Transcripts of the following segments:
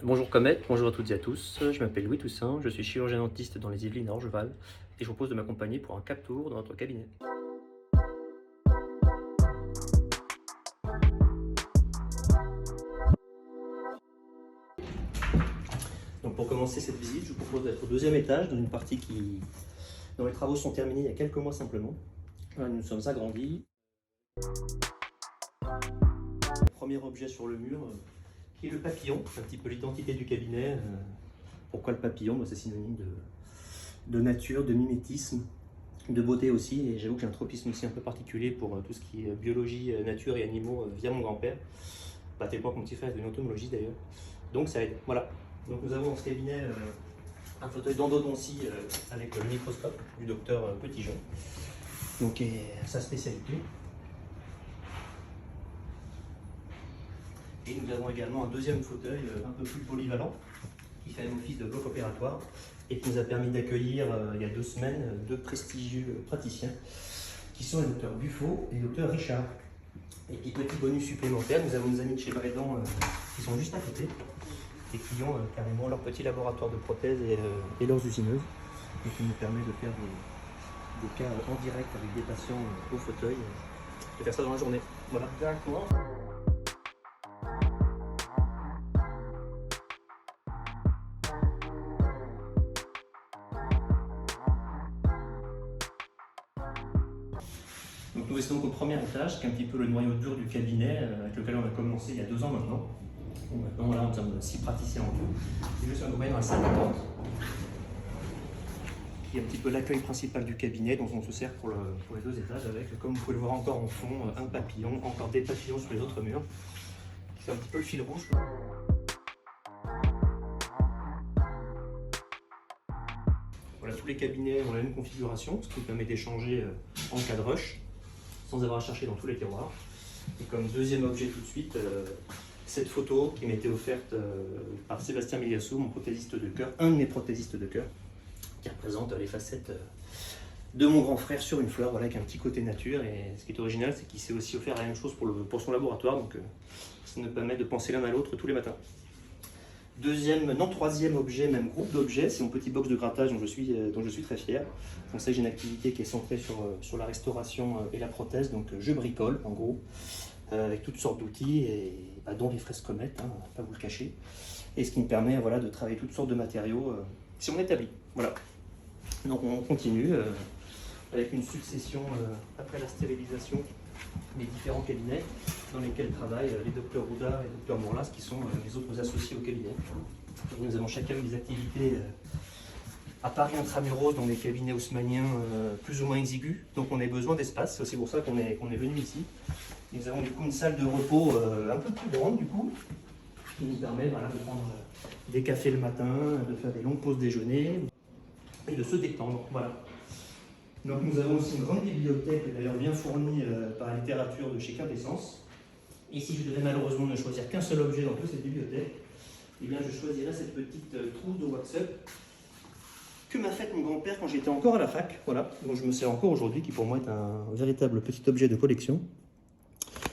Bonjour Comet, bonjour à toutes et à tous, je m'appelle Louis Toussaint, je suis chirurgien dentiste dans les Yvelines à Orgeval et je vous propose de m'accompagner pour un cap tour dans notre cabinet. Donc pour commencer cette visite, je vous propose d'être au deuxième étage dans une partie dont les travaux sont terminés il y a quelques mois simplement. Voilà, nous nous sommes agrandis. Le premier objet sur le mur qui est le papillon, un petit peu l'identité du cabinet. Pourquoi le papillon? C'est synonyme de nature, de mimétisme, de beauté aussi, et j'avoue que j'ai un tropisme aussi un peu particulier pour tout ce qui est biologie, nature et animaux via mon grand-père. Pas à tel point que mon petit frère est devenu entomologiste d'ailleurs. Donc ça aide. Voilà. Donc nous avons dans ce cabinet un fauteuil d'endodontie avec le microscope du docteur Petitjean. Donc sa spécialité. Et nous avons également un deuxième fauteuil un peu plus polyvalent qui fait un office de bloc opératoire et qui nous a permis d'accueillir il y a 2 semaines 2 prestigieux praticiens qui sont le docteur Buffo et le docteur Richard. Et puis petit bonus supplémentaire, nous avons nos amis de chez Bredon qui sont juste à côté et qui ont carrément leur petit laboratoire de prothèses et leurs usineuses. Donc il nous permet de faire des cas en direct avec des patients au fauteuil, de faire ça dans la journée. Voilà. D'accord. Donc nous restons au premier étage, qui est un petit peu le noyau dur du cabinet, avec lequel on a commencé il y a 2 ans maintenant. Donc maintenant, voilà, nous sommes 6 praticiens en tout. Et je suis accompagné dans la salle d'attente, qui est un petit peu l'accueil principal du cabinet, dont on se sert pour les 2 étages, avec, comme vous pouvez le voir encore en fond, un papillon, encore des papillons sur les autres murs, qui fait un petit peu le fil rouge. Voilà, tous les cabinets ont la même configuration, ce qui nous permet d'échanger en cas de rush, sans avoir à chercher dans tous les tiroirs. Et comme deuxième objet tout de suite, cette photo qui m'a été offerte par Sébastien Miliassou, mon prothésiste de cœur, un de mes prothésistes de cœur, qui représente les facettes de mon grand frère sur une fleur, voilà, avec un petit côté nature. Et ce qui est original, c'est qu'il s'est aussi offert la même chose pour son laboratoire, donc ça nous permet de penser l'un à l'autre tous les matins. Troisième objet, même groupe d'objets, c'est mon petit box de grattage dont je suis très fier. On sait que j'ai une activité qui est centrée sur la restauration et la prothèse, donc je bricole en gros, avec toutes sortes d'outils, dont les fraises comètes, hein, pas vous le cacher, et ce qui me permet voilà, de travailler toutes sortes de matériaux si on établit. Voilà. Donc on continue avec une succession après la stérilisation des différents cabinets dans lesquels travaillent les docteurs Roudard et docteur Mourlas, qui sont les autres associés au cabinet. Donc nous avons chacun des activités à Paris intramuros dans les cabinets haussmanniens plus ou moins exigus, donc on a besoin d'espace, c'est aussi pour ça qu'on est venu ici. Nous avons du coup une salle de repos un peu plus grande du coup, qui nous permet voilà, de prendre des cafés le matin, de faire des longues pauses déjeuner et de se détendre. Voilà. Donc nous avons aussi une grande bibliothèque, d'ailleurs bien fournie par la littérature de chez Quintessence. Et si je devais malheureusement ne choisir qu'un seul objet dans toute cette bibliothèque, eh bien je choisirais cette petite trousse de wax-up que m'a faite mon grand-père quand j'étais encore à la fac, voilà, dont je me sers encore aujourd'hui, qui pour moi est un véritable petit objet de collection,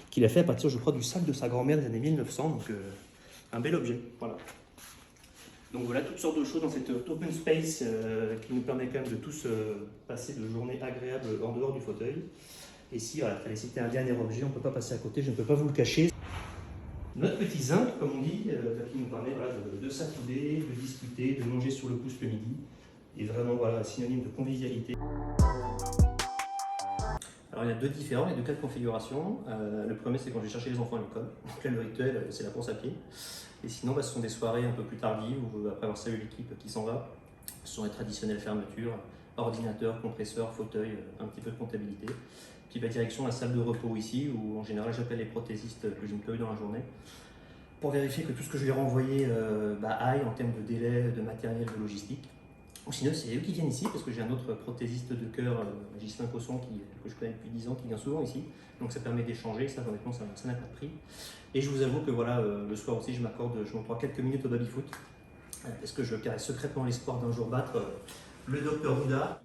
qu'il a fait à partir, je crois, du sac de sa grand-mère des années 1900, donc un bel objet, voilà. Donc voilà, toutes sortes de choses dans cette open space qui nous permet quand même de tous passer de journées agréables en dehors du fauteuil. Et si, voilà, fallait citer un dernier objet, on ne peut pas passer à côté, je ne peux pas vous le cacher. Notre petit zinc, comme on dit, qui nous permet voilà, de s'accouder, de discuter, de manger sur le pouce le midi, est vraiment voilà, synonyme de convivialité. Alors il y a 2 différents, il y a 2 cas de configuration. Le premier, c'est quand j'ai cherché les enfants à l'école. Donc là, le rituel, c'est la course à pied. Et sinon, ce sont des soirées un peu plus tardives où après avoir salué l'équipe qui s'en va, ce sont les traditionnelles fermetures, ordinateur, compresseur, fauteuil, un petit peu de comptabilité. Puis direction la salle de repos ici, où en général j'appelle les prothésistes que je n'ai pas eu dans la journée, pour vérifier que tout ce que je lui ai renvoyé aille en termes de délai, de matériel, de logistique. Ou sinon, c'est eux qui viennent ici, parce que j'ai un autre prothésiste de cœur, Ghislain Cosson, que je connais depuis 10 ans, qui vient souvent ici. Donc ça permet d'échanger, ça honnêtement, ça n'a pas de prix. Et je vous avoue que voilà, le soir aussi, je m'octroie quelques minutes au baby-foot, parce que je caresse secrètement l'espoir d'un jour battre le docteur Roudard.